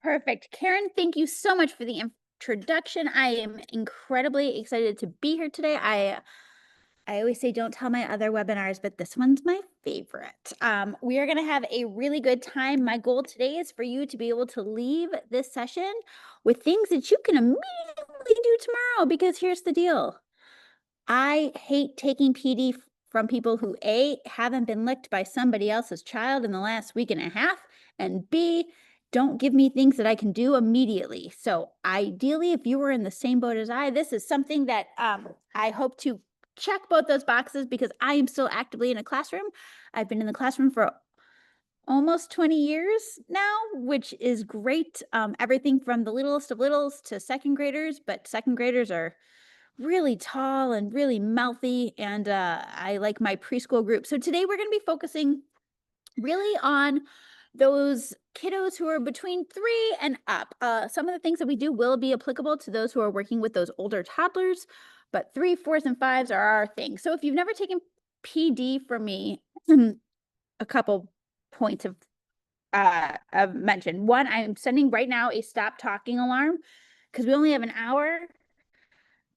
Perfect. Karen, thank you so much for the introduction. I am incredibly excited to be here today. I always say don't tell my other webinars, but this one's my favorite. We are going to have a really good time. My goal today is for you to be able to leave this session with things that you can immediately do tomorrow, because here's the deal. I hate taking PD from people who A, haven't been licked by somebody else's child in the last week and a half, and B, don't give me things that I can do immediately. So ideally, if you were in the same boat as I, this is something that I hope to check both those boxes, because I am still actively in a classroom. I've been in the classroom for almost 20 years now, which is great. Everything from the littlest of littles to second graders, but second graders are really tall and really mouthy, and I like my preschool group. So today we're going to be focusing really on those kiddos who are between 3 and up. Some of the things that we do will be applicable to those who are working with those older toddlers, but 3, 4s, and 5s are our thing. So if you've never taken PD from me, a couple points of mention. One, I'm sending right now a stop talking alarm because we only have an hour.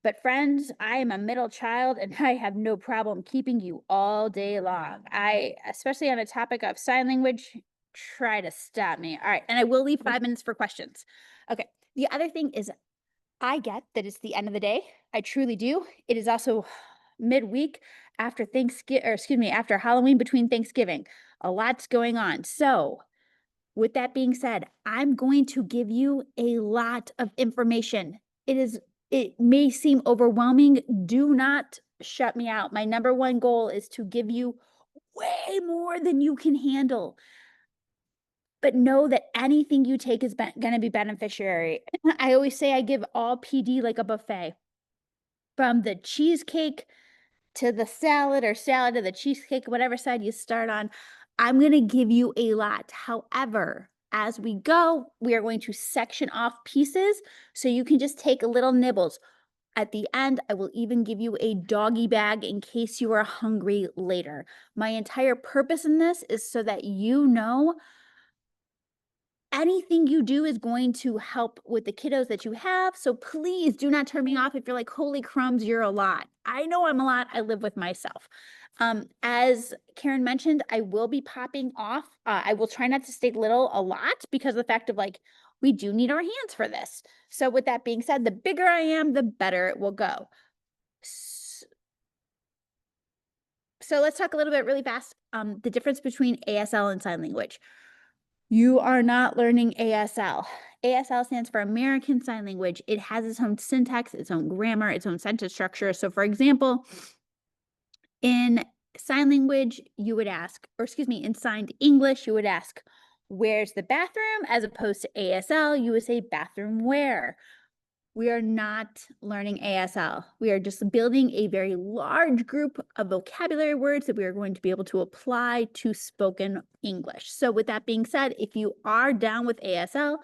But friends, I am a middle child and I have no problem keeping you all day long. Especially on a topic of sign language, try to stop me. All right. And I will leave 5 minutes for questions. Okay. The other thing is, I get that it's the end of the day. I truly do. It is also midweek after Thanksgiving, or excuse me, after Halloween, between Thanksgiving. A lot's going on. So with that being said, I'm going to give you a lot of information. It may seem overwhelming. Do not shut me out. My number one goal is to give you way more than you can handle. But know that anything you take is going to be beneficiary. I always say I give all PD like a buffet. From the cheesecake to the salad, or salad to the cheesecake, whatever side you start on, I'm going to give you a lot. However, as we go, we are going to section off pieces so you can just take little nibbles. At the end, I will even give you a doggy bag in case you are hungry later. My entire purpose in this is so that you know anything you do is going to help with the kiddos that you have. So please do not turn me off if you're like, holy crumbs, you're a lot. I know I'm a lot. I live with myself. As Karen mentioned, I will be popping off. I will try not to stay little a lot because of the fact of like, we do need our hands for this. So with that being said, the bigger I am, the better it will go. So let's talk a little bit really fast. The difference between ASL and sign language. You are not learning ASL. ASL stands for American Sign Language. It has its own syntax, its own grammar, its own sentence structure. So for example, in sign language, you would ask, or excuse me, in signed English, you would ask, where's the bathroom? As opposed to ASL, you would say bathroom where? We are not learning ASL. We are just building a very large group of vocabulary words that we are going to be able to apply to spoken English. So with that being said, if you are down with ASL,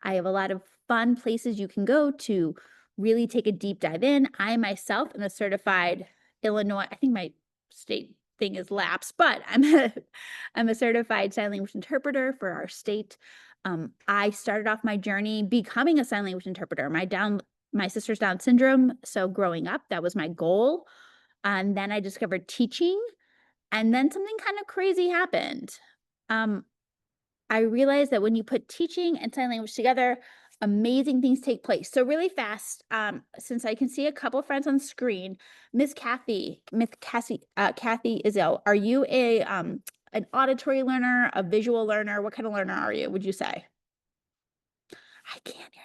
I have a lot of fun places you can go to really take a deep dive in. I myself am a certified Illinois, I think my state thing is lapsed, but I'm a certified sign language interpreter for our state. I started off my journey becoming a sign language interpreter. My sister's Down syndrome, so growing up, that was my goal. And then I discovered teaching, and then something kind of crazy happened. I realized that when you put teaching and sign language together, amazing things take place. So really fast, since I can see a couple friends on screen, Kathy Izzo, are you an auditory learner, a visual learner? What kind of learner are you, would you say? I can't hear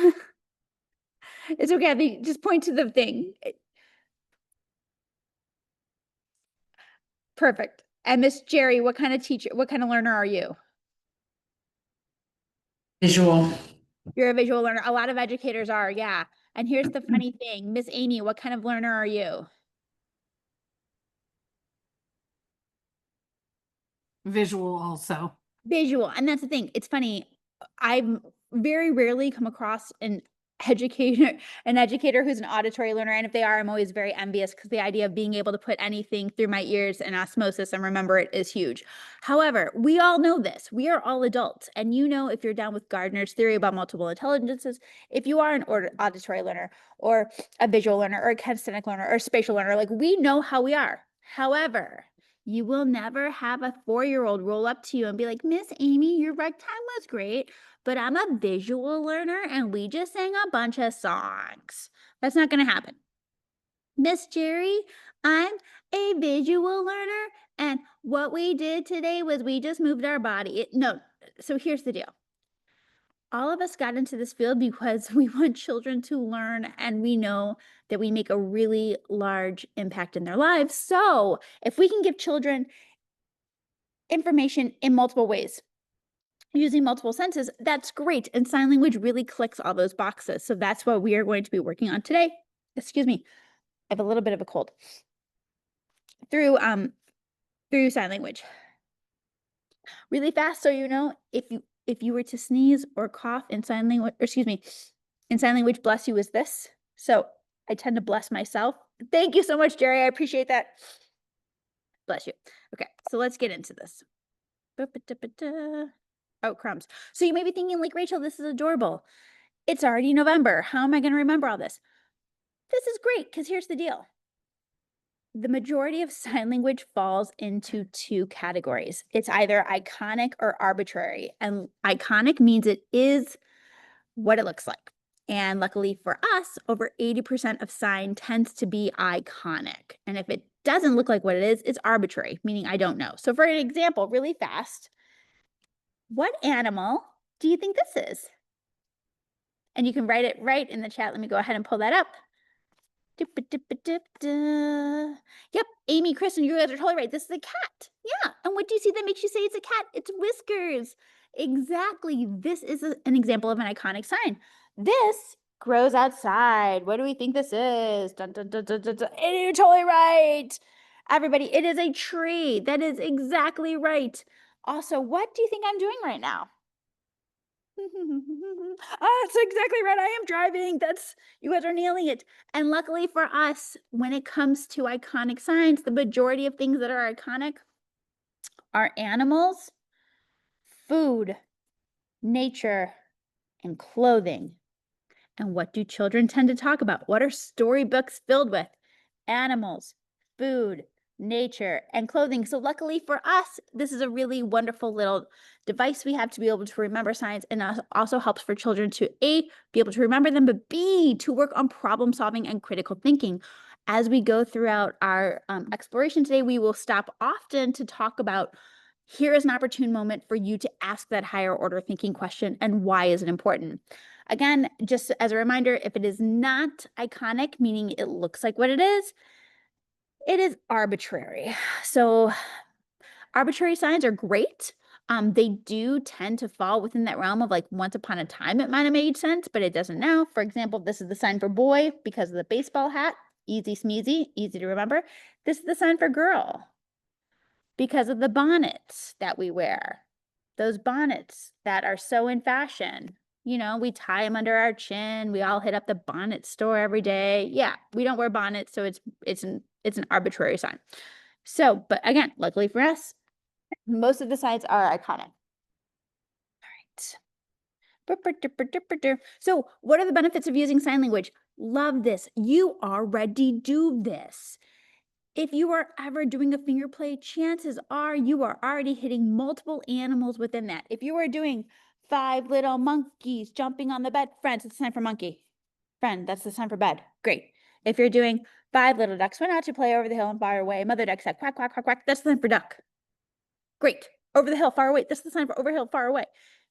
you. It's okay. I think just point to the thing. Perfect. And Miss Jerry, what kind of teacher, what kind of learner are you? Visual. You're a visual learner. A lot of educators are, yeah. And here's the funny thing, Miss Amy, what kind of learner are you? Visual also. Visual. And that's the thing. It's funny. I've very rarely come across an an educator who's an auditory learner. And if they are, I'm always very envious because the idea of being able to put anything through my ears and osmosis and remember it is huge. However, we all know this. We are all adults. And you know, if you're down with Gardner's theory about multiple intelligences, if you are an auditory learner or a visual learner or a kinesthetic learner or a spatial learner, like we know how we are. However, you will never have a 4-year-old roll up to you and be like, Miss Amy, your rec time was great, but I'm a visual learner and we just sang a bunch of songs. That's not going to happen. Miss Jerry, I'm a visual learner and what we did today was we just moved our body. No, so here's the deal. All of us got into this field because we want children to learn and we know that we make a really large impact in their lives. So if we can give children information in multiple ways, using multiple senses, that's great. And sign language really clicks all those boxes. So that's what we are going to be working on today. Excuse me. I have a little bit of a cold. Through sign language. Really fast, so you know, if you were to sneeze or cough in sign language, or excuse me, in sign language, bless you is this. So I tend to bless myself. Thank you so much, Jerry. I appreciate that. Bless you. Okay, so let's get into this. Oh, crumbs. So you may be thinking, like, Rachel, this is adorable. It's already November. How am I going to remember all this? This is great, because here's the deal. The majority of sign language falls into 2 categories. It's either iconic or arbitrary. And iconic means it is what it looks like. And luckily for us, over 80% of sign tends to be iconic. And if it doesn't look like what it is, it's arbitrary, meaning I don't know. So for an example, really fast, what animal do you think this is? And you can write it right in the chat. Let me go ahead and pull that up. Yep, Amy, Kristen, you guys are totally right. This is a cat. Yeah. And what do you see that makes you say it's a cat? It's whiskers. Exactly. This is an example of an iconic sign. This grows outside. What do we think this is? Dun, dun, dun, dun, dun, dun. And you're totally right. Everybody, it is a tree. That is exactly right. Also, what do you think I'm doing right now? That's exactly right. I am driving. You guys are nailing it. And luckily for us, when it comes to iconic signs, the majority of things that are iconic are animals, food, nature, and clothing. And what do children tend to talk about? What are storybooks filled with? Animals, food, nature, and clothing. So luckily for us, this is a really wonderful little device we have to be able to remember signs, and also helps for children to A, be able to remember them, but B, to work on problem solving and critical thinking. As we go throughout our exploration today, we will stop often to talk about, here is an opportune moment for you to ask that higher order thinking question, and why is it important? Again, just as a reminder, if it is not iconic, meaning it looks like what it is arbitrary. So arbitrary signs are great. They do tend to fall within that realm of like once upon a time it might have made sense, but it doesn't now. For example, this is the sign for boy because of the baseball hat. Easy smeezy, easy to remember. This is the sign for girl because of the bonnets that we wear. Those bonnets that are so in fashion. You know, we tie them under our chin. We all hit up the bonnet store every day. Yeah, we don't wear bonnets, so it's an arbitrary sign. So, but again, luckily for us, most of the signs are iconic. All right. So, what are the benefits of using sign language? Love this. You already do this. If you are ever doing a finger play, chances are you are already hitting multiple animals within that. If you are doing 5 little monkeys jumping on the bed, friends, it's time for monkey. Friend, that's the time for bed. Great. If you're doing 5 little ducks went out to play over the hill and far away, mother duck said quack, quack, quack, quack, that's the time for duck. Great. Over the hill, far away, that's the sign for over hill, far away.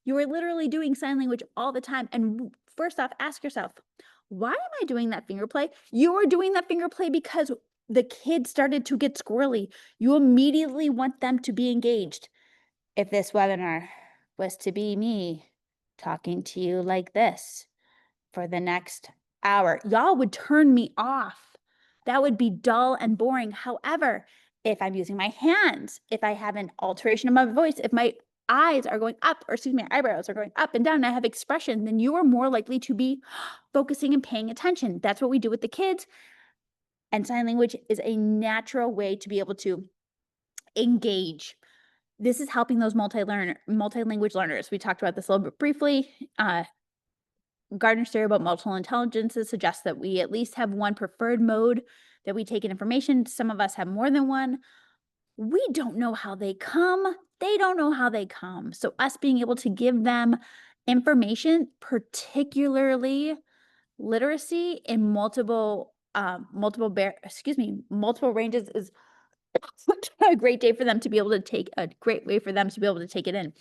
You are literally doing sign language all the time. And first off, ask yourself, why am I doing that finger play? You are doing that finger play because the kid started to get squirrely. You immediately want them to be engaged. If this webinar was to be me talking to you like this for the next hour, y'all would turn me off. That would be dull and boring. However, if I'm using my hands, if I have an alteration of my voice, if my eyes are going up, or excuse me, eyebrows are going up and down, and I have expression, then you are more likely to be focusing and paying attention. That's what we do with the kids. And sign language is a natural way to be able to engage. This is helping those multi-language learners. We talked about this a little bit briefly. Gardner's theory about multiple intelligences suggests that we at least have one preferred mode that we take in information. Some of us have more than one. We don't know how they come. They don't know how they come. So us being able to give them information, particularly literacy in multiple ranges, is a great day for them to be able to take a great way for them to be able to take it in.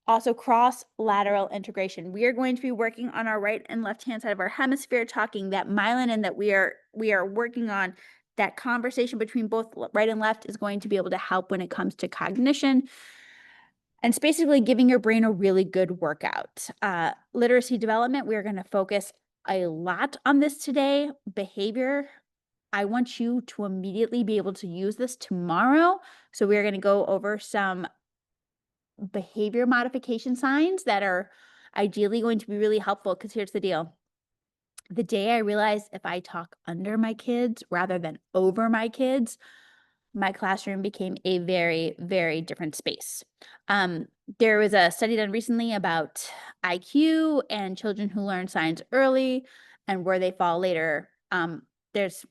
Also, cross-lateral integration. We are going to be working on our right and left-hand side of our hemisphere, talking that myelin, and that we are working on that conversation between both right and left is going to be able to help when it comes to cognition. And it's basically giving your brain a really good workout. Literacy development, we are going to focus a lot on this today. Behavior, I want you to immediately be able to use this tomorrow. So we are going to go over some behavior modification signs that are ideally going to be really helpful, because here's the deal. The day I realized if I talk under my kids rather than over my kids, my classroom became a very, very different space. There was a study done recently about IQ and children who learn signs early and where they fall later. There's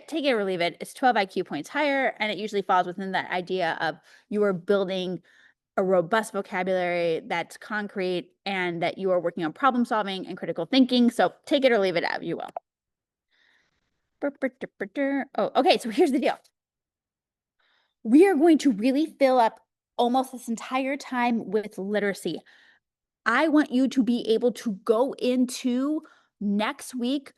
take it or leave it, it's 12 IQ points higher, and it usually falls within that idea of you are building a robust vocabulary that's concrete and that you are working on problem solving and critical thinking. So take it or leave it out, you will. Oh, okay, so here's the deal. We are going to really fill up almost this entire time with literacy. I want you to be able to go into next week,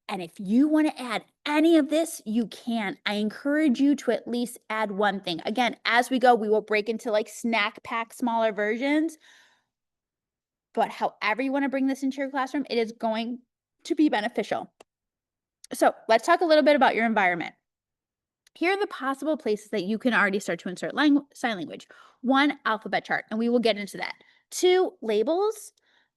and if you want to add any of this, you can. I encourage you to at least add one thing. Again, as we go, we will break into like snack pack, smaller versions. But however you want to bring this into your classroom, it is going to be beneficial. So let's talk a little bit about your environment. Here are the possible places that you can already start to insert sign language. 1, alphabet chart, and we will get into that. 2, labels.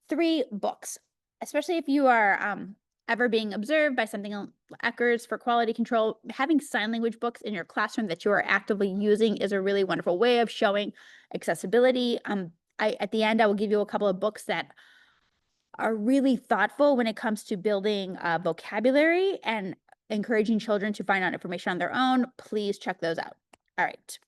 3, books. Especially if you are ever being observed by something Eckers for quality control, having sign language books in your classroom that you are actively using is a really wonderful way of showing accessibility. At the end, I will give you a couple of books that are really thoughtful when it comes to building vocabulary and encouraging children to find out information on their own. Please check those out. All right.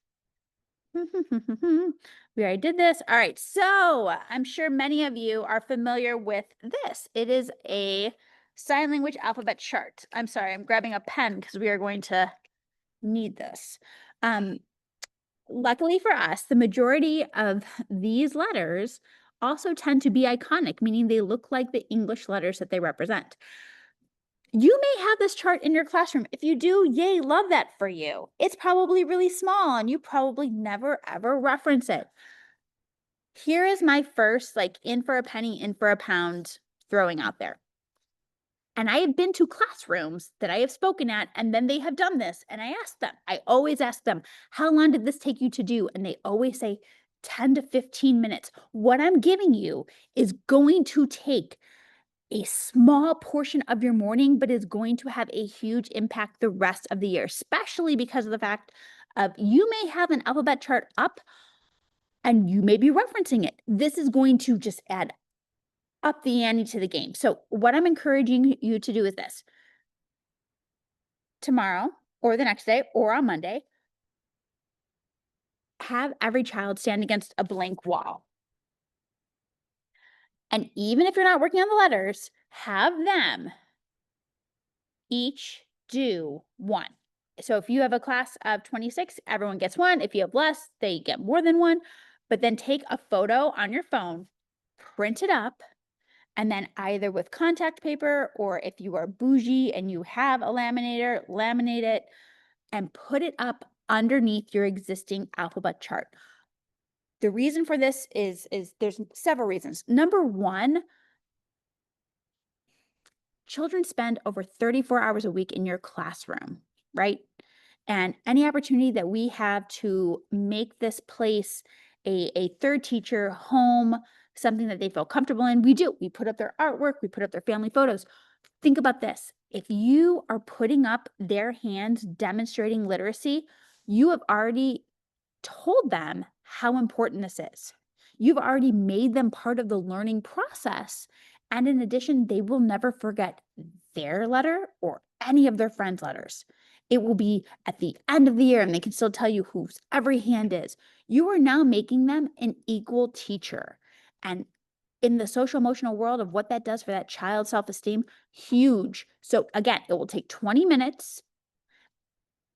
We already did this. All right. So I'm sure many of you are familiar with this. It is a sign language alphabet chart. I'm sorry, I'm grabbing a pen because we are going to need this. Luckily for us, the majority of these letters also tend to be iconic, meaning they look like the English letters that they represent. You may have this chart in your classroom. If you do, yay, love that for you. It's probably really small and you probably never ever reference it. Here is my first, like, in for a penny, in for a pound throwing out there. And I have been to classrooms that I have spoken at, and then they have done this. And I always ask them, how long did this take you to do? And they always say 10 to 15 minutes. What I'm giving you is going to take a small portion of your morning, but is going to have a huge impact the rest of the year, especially because of the fact of you may have an alphabet chart up and you may be referencing it. This is going to just add up the ante to the game. So what I'm encouraging you to do is this. Tomorrow or the next day or on Monday, have every child stand against a blank wall. And even if you're not working on the letters, have them each do one. So if you have a class of 26, everyone gets one. If you have less, they get more than one. But then take a photo on your phone, print it up, and then either with contact paper, or if you are bougie and you have a laminator, laminate it and put it up underneath your existing alphabet chart. The reason for this is there's several reasons. Number one, children spend over 34 hours a week in your classroom, right? And any opportunity that we have to make this place a third teacher home, something that they feel comfortable in. We do. We put up their artwork, we put up their family photos. Think about this. If you are putting up their hands demonstrating literacy, you have already told them how important this is. You've already made them part of the learning process. And in addition, they will never forget their letter or any of their friends' letters. It will be at the end of the year and they can still tell you whose every hand is. You are now making them an equal teacher. And in the social emotional world of what that does for that child's self-esteem, huge. So again, it will take 20 minutes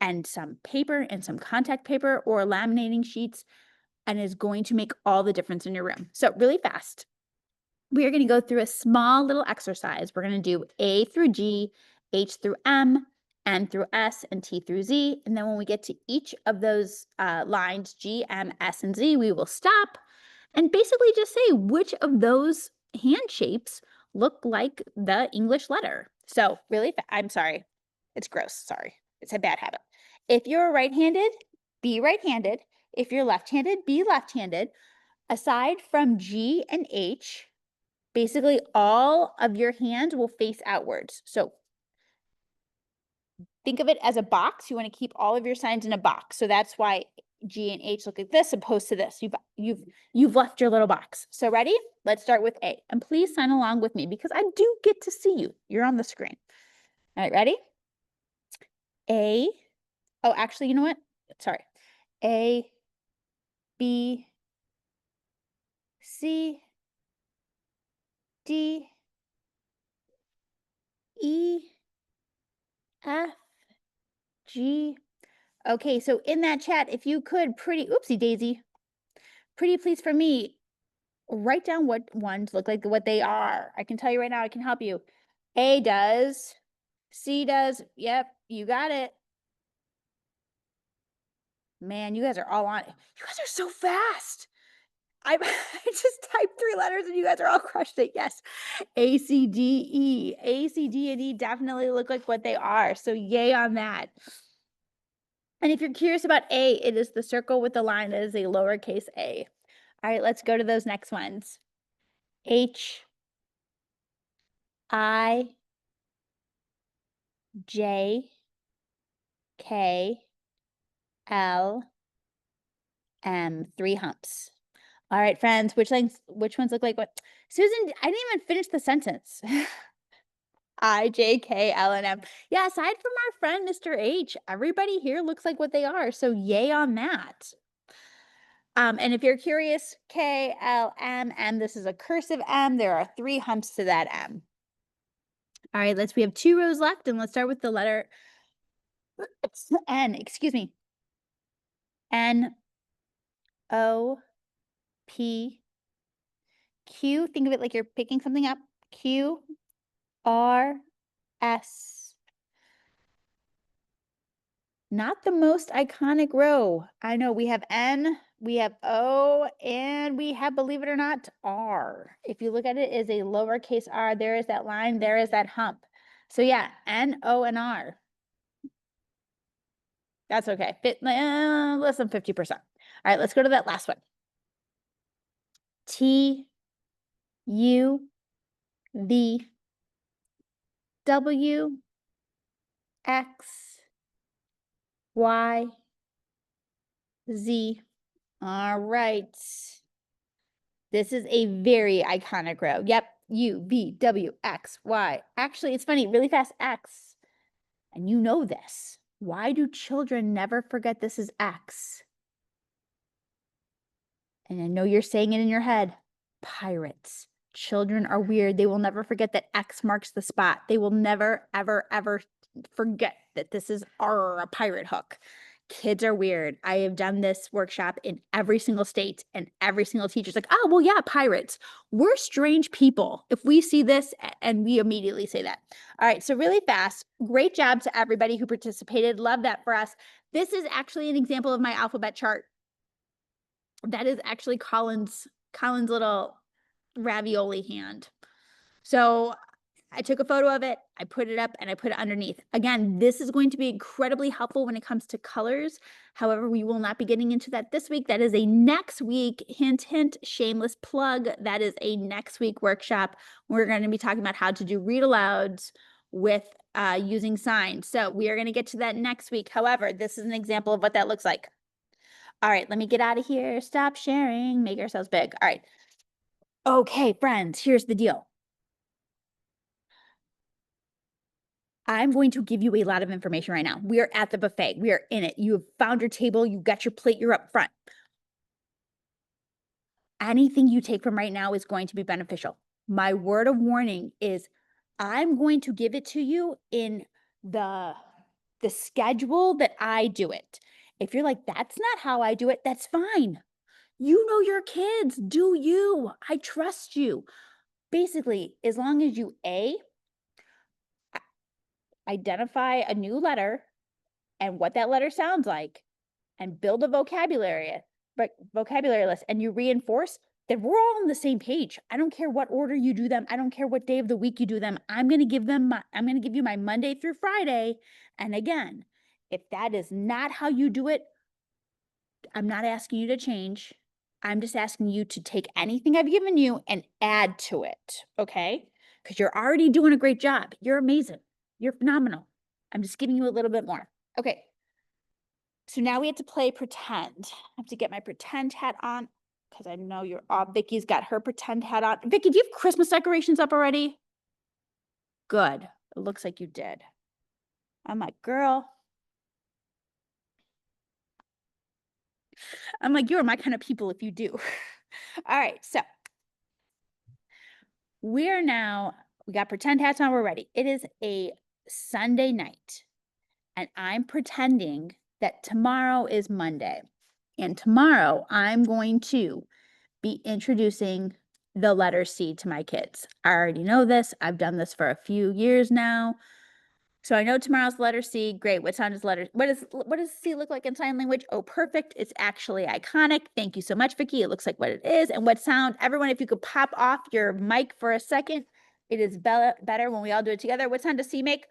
and some paper and some contact paper or laminating sheets, and is going to make all the difference in your room. So really fast, we are going to go through a small little exercise. We're going to do A through G, H through M, N through S, and T through Z. And then when we get to each of those lines, G, M, S, and Z, we will stop and basically just say which of those hand shapes look like the English letter. So really, I'm sorry. It's gross. Sorry. It's a bad habit. If you're right-handed, be right-handed. If you're left-handed, be left-handed. Aside from G and H, basically all of your hands will face outwards. So think of it as a box. You want to keep all of your signs in a box. So that's why G and H look like this opposed to this. You've left your little box. So ready? Let's start with A. And please sign along with me because I do get to see you. You're on the screen. All right, ready? A. Oh, actually, you know what? Sorry. A, B, C, D, E, F, G. Okay, so in that chat, if you could oopsie daisy, pretty please for me, write down what ones look like what they are. I can tell you right now, I can help you. A does, C does, yep, you got it. Man, you guys are all on it. You guys are so fast. I just typed 3 letters and you guys are all crushed it. Yes. A, C, D, E. A, C, D, and E definitely look like what they are. So yay on that. And if you're curious about A, it is the circle with the line that is a lowercase a. All right, let's go to those next ones. H, I, J, K, L, M. 3 humps. All right, friends, which ones look like what? Susan, I didn't even finish the sentence. I, J, K, L, and M. Yeah, aside from our friend Mr. H, everybody here looks like what they are. So yay on that. And if you're curious, K, L, M, M, this is a cursive M. There are 3 humps to that M. All right, we have 2 rows left, and let's start with the letter N, excuse me. N, O, P, Q. Think of it like you're picking something up. Q, R, S. Not the most iconic row. I know we have N, we have O, and we have, believe it or not, R. If you look at it as a lowercase r, there is that line, there is that hump. So yeah, N, O, and R. That's okay. Less than 50%. All right, let's go to that last one. T, U, V, W, X, Y, Z. All right. This is a very iconic row. Yep. U, V, W, X, Y. Actually, it's funny, really fast, X. And you know this. Why do children never forget this is X? And I know you're saying it in your head. Pirates. Children are weird. They will never forget that X marks the spot. They will never, ever, ever forget that this is a pirate hook. Kids are weird. I have done this workshop in every single state, and every single teacher's like, oh, well, yeah, pirates. We're strange people if we see this and we immediately say that. All right, so really fast. Great job to everybody who participated. Love that for us. This is actually an example of my alphabet chart. That is actually Colin's little ravioli hand. So I took a photo of it, I put it up, and I put it underneath. Again, this is going to be incredibly helpful when it comes to colors. However, we will not be getting into that this week. That is a next week, hint, hint, shameless plug. That is a next week workshop. We're going to be talking about how to do read alouds with using signs. So we are going to get to that next week. However, this is an example of what that looks like. All right, let me get out of here. Stop sharing, make ourselves big. All right. Okay, friends, here's the deal. I'm going to give you a lot of information right now. We are at the buffet. We are in it. You have found your table. You got your plate. You're up front. Anything you take from right now is going to be beneficial. My word of warning is I'm going to give it to you in the schedule that I do it. If you're like, that's not how I do it, that's fine. You know your kids. Do you? I trust you. Basically, as long as you identify a new letter and what that letter sounds like and build a vocabulary list and you reinforce that we're all on the same page. I don't care what order you do them. I don't care what day of the week you do them. I'm going to give you my Monday through Friday. And again, if that is not how you do it, I'm not asking you to change. I'm just asking you to take anything I've given you and add to it. Okay? Because you're already doing a great job. You're amazing. You're phenomenal. I'm just giving you a little bit more. Okay. So now we have to play pretend. I have to get my pretend hat on because I know you're all, Vicky's got her pretend hat on. Vicky, do you have Christmas decorations up already? Good. It looks like you did. I'm like, girl. I'm like, you're my kind of people if you do. All right. So we got pretend hats on. We're ready. It is a Sunday night and I'm pretending that tomorrow is Monday. And tomorrow I'm going to be introducing the letter C to my kids. I already know this. I've done this for a few years now. So I know tomorrow's letter C. Great. What does C look like in sign language? Oh, perfect. It's actually iconic. Thank you so much, Vicki. It looks like what it is. And what sound? Everyone, if you could pop off your mic for a second. It is better when we all do it together. What sound does C make?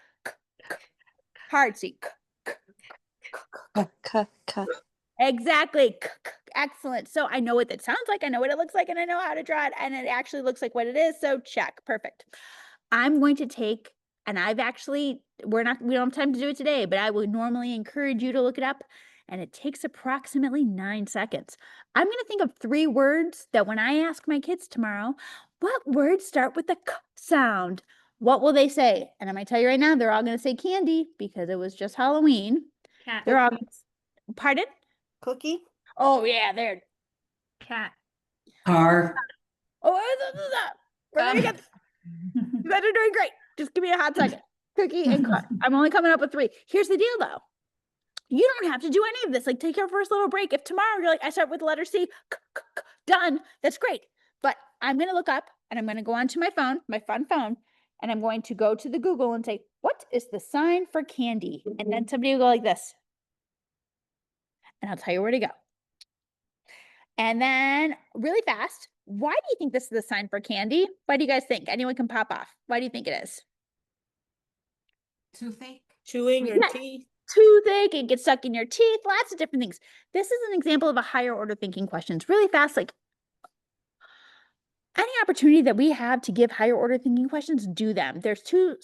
Hard C. Exactly. Excellent. So I know what it sounds like. I know what it looks like, and I know how to draw it. And it actually looks like what it is. So check. Perfect. I'm going to take, and we don't have time to do it today, but I would normally encourage you to look it up. And it takes approximately 9 seconds. I'm going to think of 3 words that when I ask my kids tomorrow, what words start with the K sound? What will they say? And I'm going to tell you right now, they're all going to say candy because it was just Halloween. Cat. They're all, pardon? Cookie? Oh, yeah, there. Cat. Car. Oh, we're gonna get, you guys are doing great. Just give me a hot second. Cookie and car. I'm only coming up with 3. Here's the deal, though. You don't have to do any of this. Like, take your first little break. If tomorrow you're like, I start with the letter C, done. That's great. But I'm gonna look up and I'm gonna go onto my phone, my fun phone, and I'm going to go to the Google and say, what is the sign for candy? And then somebody will go like this. And I'll tell you where to go. And then really fast, why do you think this is the sign for candy? Why do you guys think? Anyone can pop off. Why do you think it is? Toothache. Chewing your Yeah. teeth? Toothache, it gets stuck in your teeth, lots of different things. This is an example of a higher order thinking questions. Really fast, like any opportunity that we have to give higher order thinking questions, do them. There's two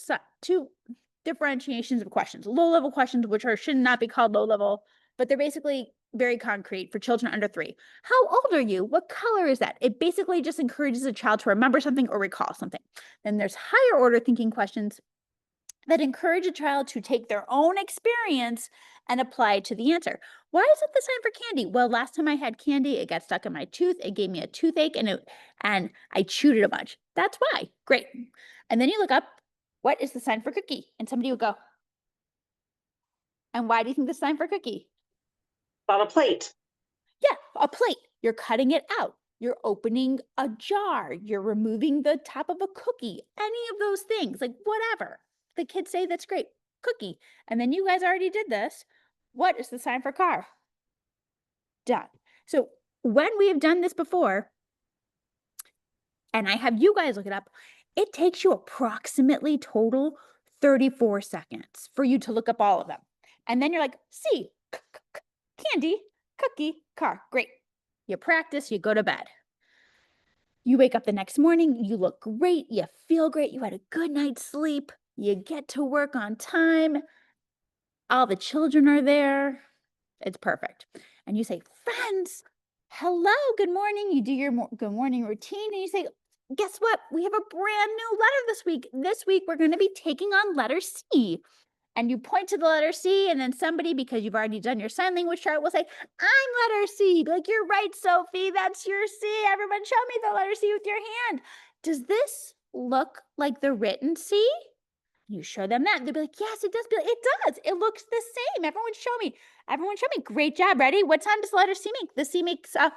differentiations of questions. Low level questions, which should not be called low level, but they're basically very concrete for children under 3. How old are you? What color is that? It basically just encourages a child to remember something or recall something. Then there's higher order thinking questions that encourage a child to take their own experience and apply it to the answer. Why is it the sign for candy? Well, last time I had candy, it got stuck in my tooth. It gave me a toothache and I chewed it a bunch. That's why. Great. And then you look up, what is the sign for cookie? And somebody would go, and why do you think the sign for cookie? On a plate. Yeah, a plate. You're cutting it out. You're opening a jar. You're removing the top of a cookie. Any of those things, like whatever. The kids say that's great. Cookie. And then you guys already did this. What is the sign for car? Done. So when we have done this before, and I have you guys look it up, It takes you approximately total 34 seconds for you to look up all of them. And then you're like, C, candy, cookie, car. Great. You practice, you go to bed. You wake up the next morning, you look great, you feel great, you had a good night's sleep, you get to work on time, all the children are there. It's perfect. And you say, friends, hello, good morning. You do your good morning routine and you say, guess what? We have a brand new letter this week. This week, we're going to be taking on letter C. And you point to the letter C, and then somebody, because you've already done your sign language chart, will say, I'm letter C. Be like, you're right, Sophie. That's your C. Everyone show me the letter C with your hand. Does this look like the written C? You show them that. They'll be like, yes, it does. Be like, it does. It looks the same. Everyone show me. Everyone show me. Great job. Ready? What sound does the letter C make? The C makes a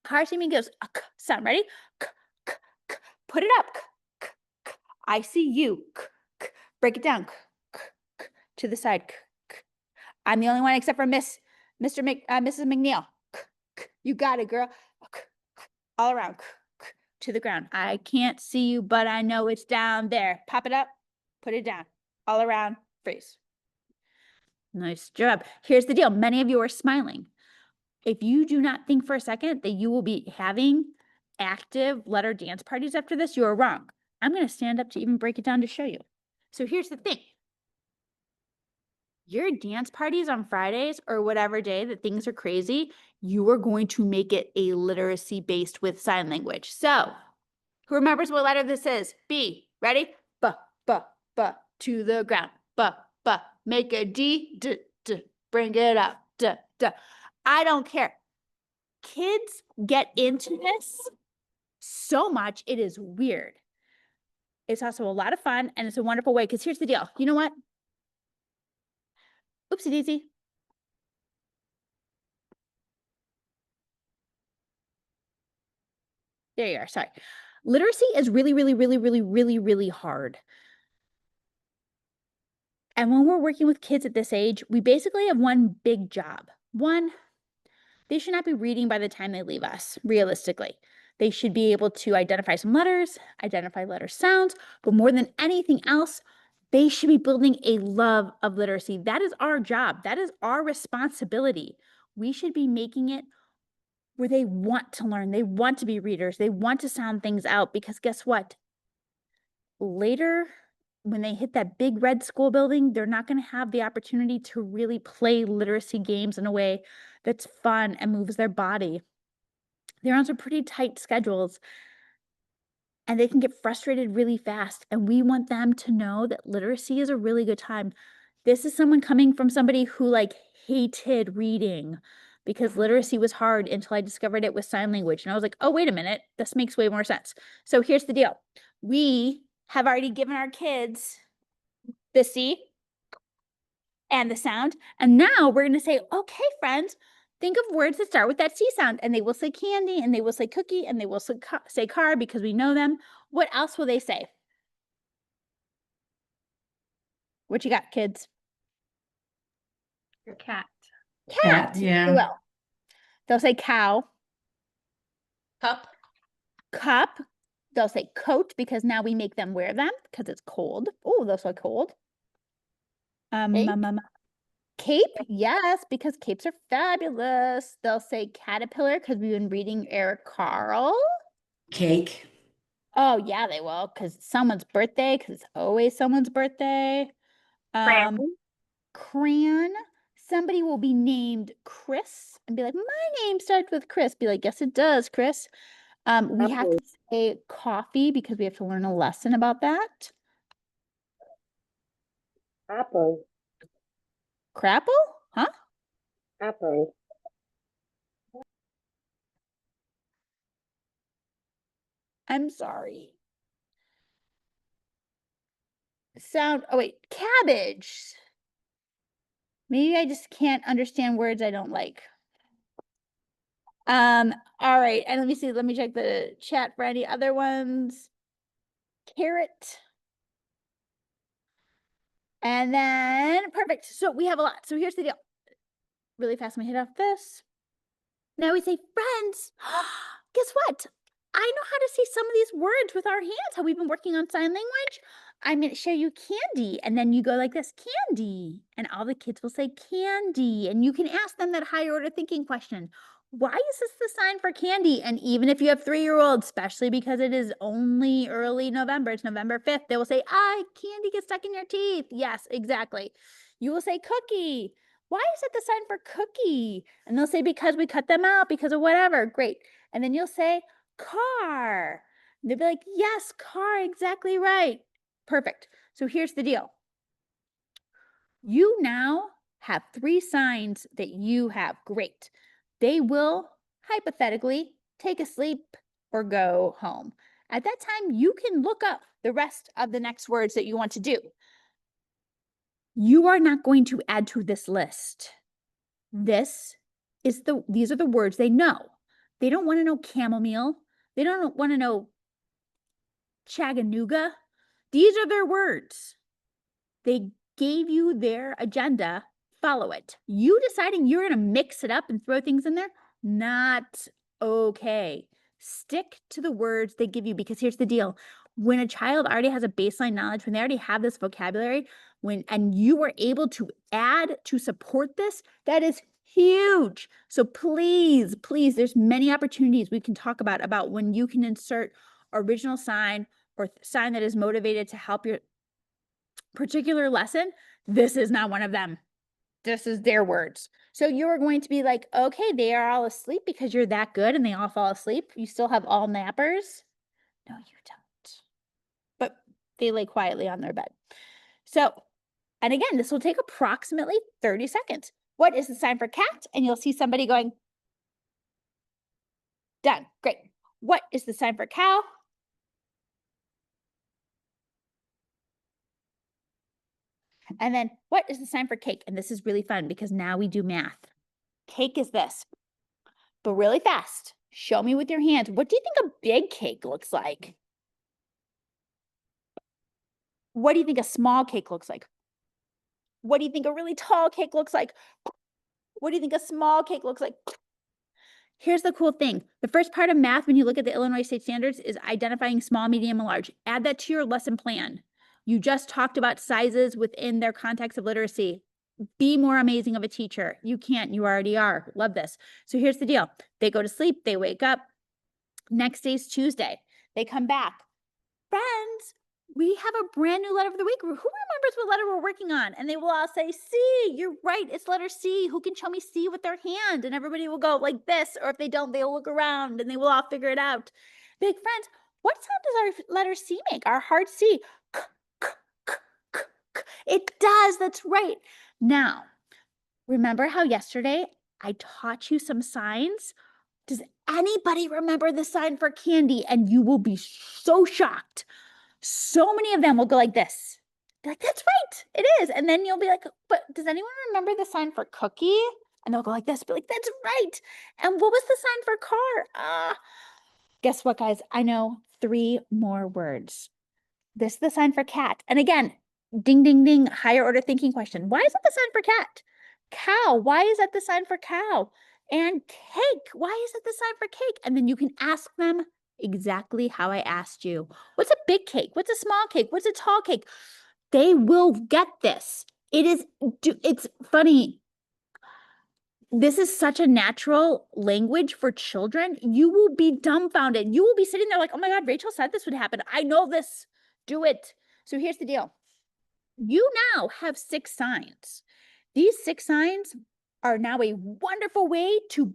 car C goes a k sound. Ready? K, k, k. Put it up. K, k, k. I see you. K, k. Break it down. K, k, k. To the side. K, k. I'm the only one except for Mrs. McNeil. K, k. You got it, girl. K, k. All around. K, k. To the ground. I can't see you, but I know it's down there. Pop it up. Put it down. All around. Freeze. Nice job. Here's the deal. Many of you are smiling. If you do not think for a second that you will be having active letter dance parties after this, you are wrong. I'm going to stand up to even break it down to show you. So here's the thing. Your dance parties on Fridays or whatever day that things are crazy, you are going to make it a literacy based with sign language. So who remembers what letter this is? B. Ready? B, B, B. To the ground. B, B. Make a D, D, D. Bring it up. D, D. I don't care. Kids get into this so much, it is weird. It's also a lot of fun, and it's a wonderful way, because here's the deal. You know what? Oopsie daisy. There you are. Sorry. Literacy is really, really, really, really, really, really hard. And when we're working with kids at this age, we basically have one big job. One, they should not be reading by the time they leave us, realistically. They should be able to identify some letters, identify letter sounds, but more than anything else, they should be building a love of literacy. That is our job. That is our responsibility. We should be making it where they want to learn. They want to be readers. They want to sound things out, because guess what? Later, when they hit that big red school building, they're not going to have the opportunity to really play literacy games in a way that's fun and moves their body. They're on some pretty tight schedules, and they can get frustrated really fast. And we want them to know that literacy is a really good time. This is someone coming from somebody who hated reading, because literacy was hard until I discovered it with sign language. And I was like, oh, wait a minute, this makes way more sense. So here's the deal. We have already given our kids the C and the sound. And now we're going to say, okay, friends, think of words that start with that C sound. And they will say candy, and they will say cookie, and they will say car, because we know them. What else will they say? What you got, kids? Your cat. Cat. Yeah. They will. They'll say cow. Cup. Cup. They'll say coat, because now we make them wear them because it's cold. Oh, they'll say cold. Cape? Cape, yes, because capes are fabulous. They'll say caterpillar, because we've been reading Eric Carle. Cake. Oh, yeah, they will, because it's someone's birthday, because it's always someone's birthday. Crayon. Somebody will be named Chris and be like, my name starts with Chris. Be like, yes, it does, Chris. We have to say coffee, because we have to learn a lesson about that. Apple. Crapple? Huh? Apple. I'm sorry. Sound, oh wait, cabbage. Maybe I just can't understand words I don't like. All right, and let me see, let me check the chat for any other ones. Carrot. And then, perfect. So we have a lot. So here's the deal. Really fast, I'm gonna hit off this. Now we say friends. Guess what? I know how to say some of these words with our hands, how we've been working on sign language. I'm going to show you candy. And then you go like this, candy. And all the kids will say candy. And you can ask them that higher order thinking question. Why is this the sign for candy? And even if you have 3-year-olds, especially because it is only early November, it's November 5th, they will say, candy gets stuck in your teeth. Yes, exactly. You will say cookie. Why is it the sign for cookie? And they'll say, because we cut them out, because of whatever. Great. And then you'll say, car. And they'll be like, yes, car, exactly right. Perfect. So here's the deal. You now have 3 signs that you have. Great. They will hypothetically take a sleep or go home. At that time, you can look up the rest of the next words that you want to do. You are not going to add to this list. These are the words they know. They don't want to know chamomile. They don't want to know Chattanooga. These are their words. They gave you their agenda. Follow it. You deciding you're going to mix it up and throw things in there, not okay. Stick to the words they give you, because here's the deal. When a child already has a baseline knowledge, when they already have this vocabulary, and you are able to add to support this, that is huge. So please, there's many opportunities we can talk about when you can insert original sign or sign that is motivated to help your particular lesson. This is not one of them. This is their words. So you are going to be like, okay, they are all asleep because you're that good and they all fall asleep. You still have all nappers? No, you don't. But they lay quietly on their bed. So, and again, this will take approximately 30 seconds. What is the sign for cat? And you'll see somebody going, done. Great. What is the sign for cow? And then what is the sign for cake? And this is really fun because now we do math. Cake is this, but really fast. Show me with your hands. What do you think a big cake looks like? What do you think a small cake looks like? What do you think a really tall cake looks like? What do you think a small cake looks like? Here's the cool thing. The first part of math, when you look at the Illinois State Standards, is identifying small, medium, and large. Add that to your lesson plan. You just talked about sizes within their context of literacy. Be more amazing of a teacher. You can't, you already are. Love this. So here's the deal. They go to sleep, they wake up. Next day's Tuesday. They come back. Friends, we have a brand new letter of the week. Who remembers what letter we're working on? And they will all say, C, you're right, it's letter C. Who can show me C with their hand? And everybody will go like this, or if they don't, they'll look around and they will all figure it out. Big friends, what sound does our letter C make? Our hard C. K, k, k, k, k. It does, that's right. Now, remember how yesterday I taught you some signs? Does anybody remember the sign for candy? And you will be so shocked. So many of them will go like this. They're like, that's right, it is. And then you'll be like, but does anyone remember the sign for cookie? And they'll go like this, be like, that's right. And what was the sign for car? Guess what, guys? I know 3 more words. This is the sign for cat. And again, ding, ding, ding, higher order thinking question. Why is it the sign for cat? Cow, why is that the sign for cow? And cake, why is it the sign for cake? And then you can ask them exactly how I asked you. What's a big cake? What's a small cake? What's a tall cake? They will get this. It's funny. This is such a natural language for children. You will be dumbfounded. You will be sitting there like, oh my God, Rachel said this would happen. I know this. Do it. So here's the deal. You now have 6 signs. These 6 signs are now a wonderful way to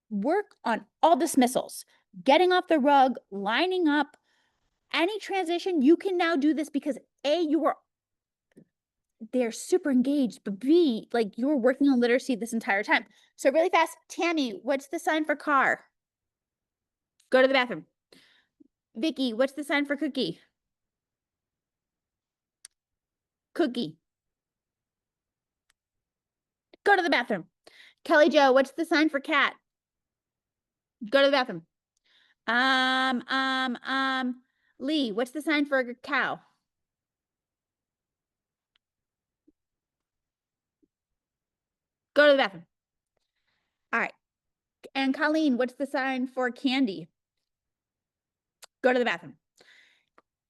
work on all dismissals, getting off the rug, lining up, any transition. You can now do this because A, they're super engaged, but B, like you're working on literacy this entire time. So really fast, Tammy, what's the sign for car? Go to the bathroom. Vicky, what's the sign for cookie? Cookie. Go to the bathroom. Kelly Jo, what's the sign for cat? Go to the bathroom. Lee, what's the sign for a cow? Go to the bathroom. All right. And Colleen, what's the sign for candy? go to the bathroom.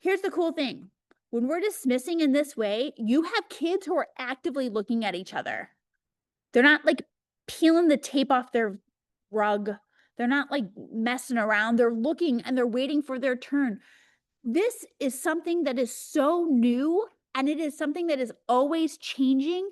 Here's the cool thing. When we're dismissing in this way, you have kids who are actively looking at each other. They're not like peeling the tape off their rug. They're not like messing around. They're looking and they're waiting for their turn. This is something that is so new, and it is something that is always changing.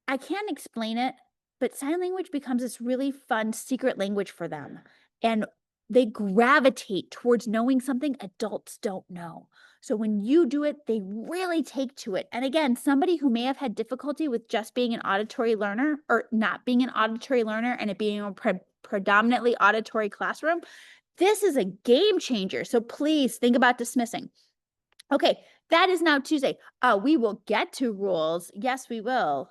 I can't explain it, but sign language becomes this really fun secret language for them. And they gravitate towards knowing something adults don't know. So when you do it, they really take to it. And again, somebody who may have had difficulty with just being an auditory learner or not being an auditory learner and it being a predominantly auditory classroom, this is a game changer. So please think about dismissing. Okay, that is now Tuesday. We will get to rules. Yes, we will.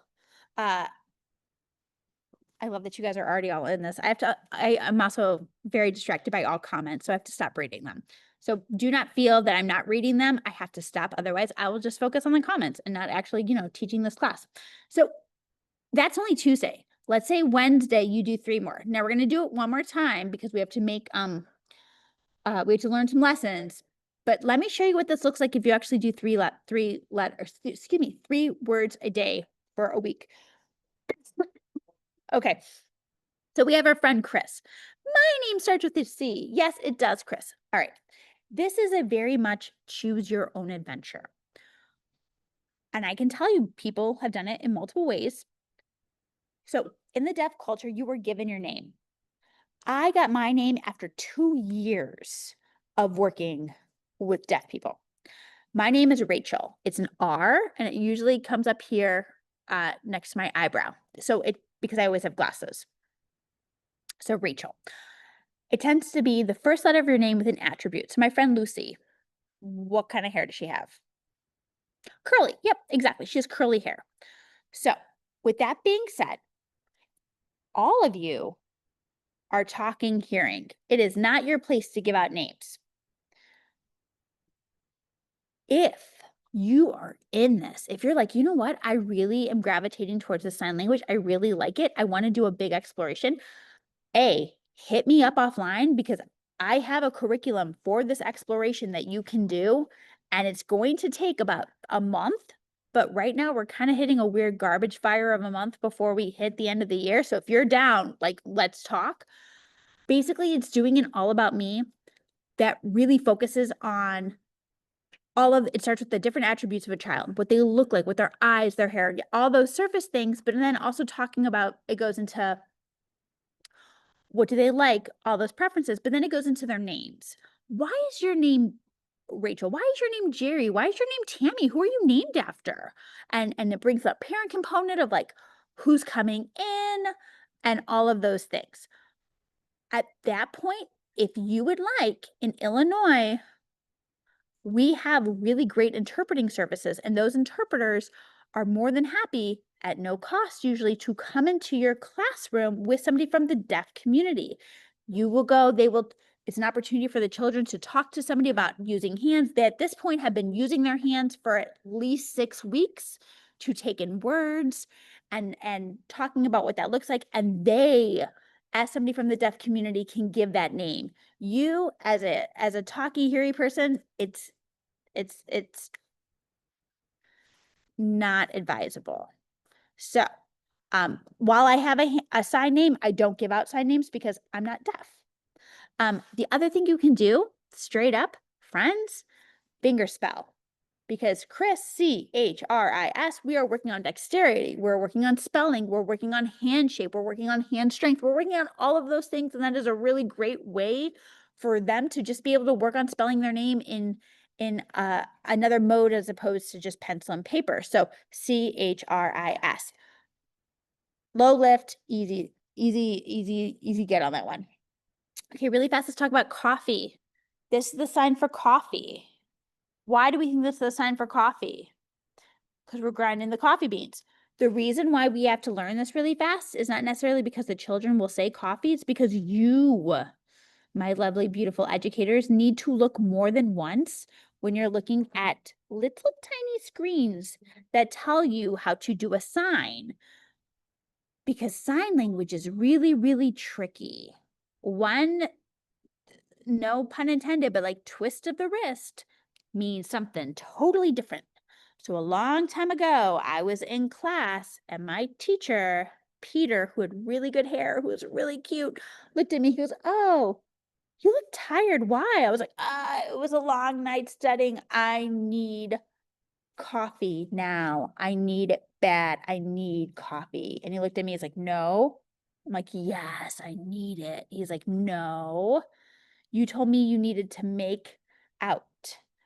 I love that you guys are already all in this. I'm also very distracted by all comments, so I have to stop reading them. So do not feel that I'm not reading them. I have to stop. Otherwise, I will just focus on the comments and not actually, teaching this class. So that's only Tuesday. Let's say Wednesday, you do 3 more. Now we're going to do it one more time because we have to make, we have to learn some lessons. But let me show you what this looks like if you actually do 3 words a day for a week. Okay, so we have our friend Chris. My name starts with a C. Yes, it does, Chris. All right, this is a very much choose your own adventure. And I can tell you, people have done it in multiple ways. So in the deaf culture, you were given your name. I got my name after 2 years of working with deaf people. My name is Rachel. It's an R, and it usually comes up here next to my eyebrow. So because I always have glasses. So Rachel. It tends to be the first letter of your name with an attribute. So my friend Lucy, what kind of hair does she have? Curly. Yep, exactly. She has curly hair. So with that being said, all of you are talking hearing. It is not your place to give out names. If you are in this, if you're like, you know what, I really am gravitating towards the sign language. I really like it. I want to do a big exploration. Hit me up offline because I have a curriculum for this exploration that you can do. And it's going to take about a month. But right now we're kind of hitting a weird garbage fire of a month before we hit the end of the year. So if you're down, like, let's talk. Basically, it's doing an all about me that really focuses on it starts with the different attributes of a child, what they look like with their eyes, their hair, all those surface things, but then also talking about, it goes into what do they like, all those preferences, but then it goes into their names. Why is your name Rachel? Why is your name Jerry? Why is your name Tammy? Who are you named after? And it brings the parent component of like who's coming in and all of those things. At that point, if you would like, in Illinois, we have really great interpreting services, and those interpreters are more than happy at no cost usually to come into your classroom with somebody from the deaf community. You will go, it's an opportunity for the children to talk to somebody about using hands. They at this point have been using their hands for at least 6 weeks to take in words and talking about what that looks like. And they, as somebody from the deaf community, can give that name. You as a talky, heary person, it's not advisable. So, while I have a sign name, I don't give out sign names because I'm not deaf. The other thing you can do, straight up, friends, finger spell. Because Chris, C-H-R-I-S, we are working on dexterity, we're working on spelling, we're working on hand shape, we're working on hand strength, we're working on all of those things, and that is a really great way for them to just be able to work on spelling their name in another mode as opposed to just pencil and paper. So C-H-R-I-S. Low lift, easy get on that one. Okay, really fast, let's talk about coffee. This is the sign for coffee. Why do we think this is a sign for coffee? Because we're grinding the coffee beans. The reason why we have to learn this really fast is not necessarily because the children will say coffee. It's because you, my lovely, beautiful educators, need to look more than once when you're looking at little tiny screens that tell you how to do a sign. Because sign language is really, really tricky. One no pun intended, but like twist of the wrist means something totally different. So a long time ago, I was in class and my teacher, Peter, who had really good hair, who was really cute, looked at me. He goes, "Oh, you look tired. Why?" I was like, it was a long night studying. I need coffee now. I need it bad. I need coffee." And he looked at me. He's like, "No." I'm like, "Yes, I need it." He's like, "No, you told me you needed to make out."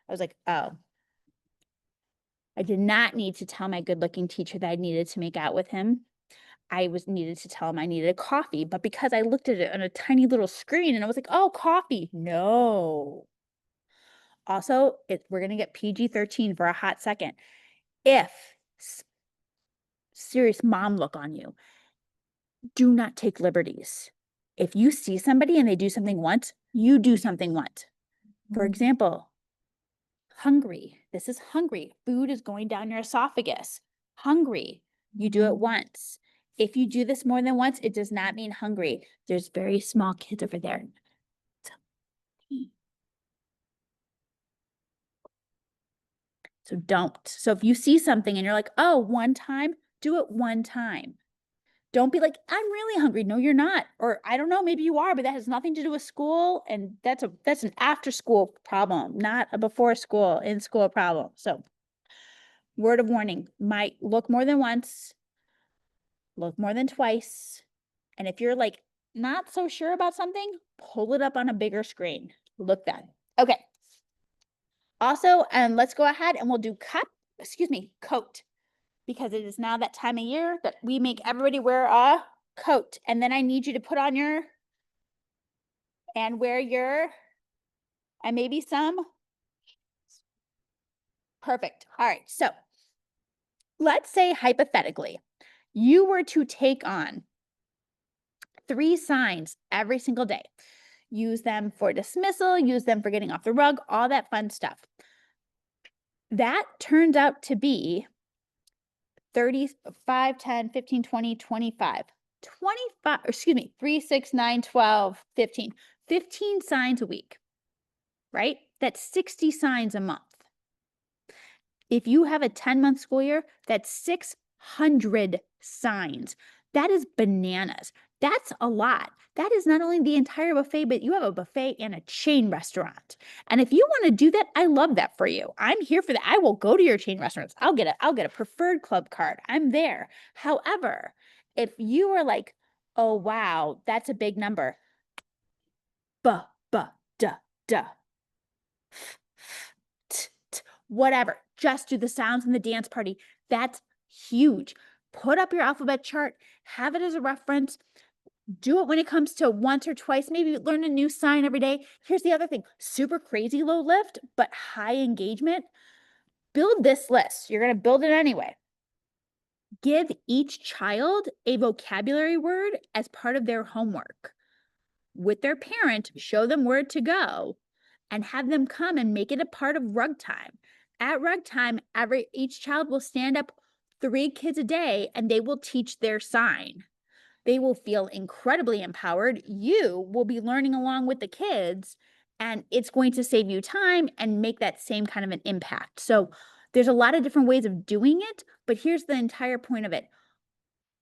I was like, "Oh." I did not need to tell my good-looking teacher that I needed to make out with him. I was needed to tell him I needed a coffee, but because I looked at it on a tiny little screen and I was like, "Oh, coffee." No. Also, we're going to get PG-13 for a hot second. If serious mom look on you, do not take liberties. If you see somebody and they do something once, you do something once. For example, hungry. This is hungry. Food is going down your esophagus. Hungry. You do it once. If you do this more than once, it does not mean hungry. There's very small kids over there. So don't. So if you see something and you're like, "Oh, one time," do it one time. Don't be like, "I'm really hungry." No, you're not. Or I don't know, maybe you are, but that has nothing to do with school. And that's an after school problem, not a before school, in school problem. So word of warning, might look more than once, look more than twice. And if you're like not so sure about something, pull it up on a bigger screen. Look that. Okay. Also, and let's go ahead and we'll do coat, because it is now that time of year that we make everybody wear a coat. And then I need you to put on and maybe some. Perfect. All right. So let's say hypothetically, you were to take on 3 signs every single day. Use them for dismissal, use them for getting off the rug, all that fun stuff. That turns out to be 35, 10, 15, 20, 25. 3, 6, 9, 12, 15. 15 signs a week, right? That's 60 signs a month. If you have a 10-month school year, that's 600 signs. That is bananas. That's a lot. That is not only the entire buffet, but you have a buffet and a chain restaurant. And if you want to do that, I love that for you. I'm here for that. I will go to your chain restaurants. I'll get a preferred club card. I'm there. However, if you are like, "Oh, wow, that's a big number." Buh, buh, duh, duh. Whatever. Just do the sounds in the dance party. That's huge. Put up your alphabet chart, have it as a reference. Do it when it comes to once or twice, maybe learn a new sign every day. Here's the other thing, super crazy low lift, but high engagement. Build this list. You're going to build it anyway. Give each child a vocabulary word as part of their homework. With their parent, show them where to go and have them come and make it a part of rug time. At rug time, each child will stand up 3 kids a day and they will teach their sign. They will feel incredibly empowered. You will be learning along with the kids, and it's going to save you time and make that same kind of an impact. So there's a lot of different ways of doing it, but here's the entire point of it.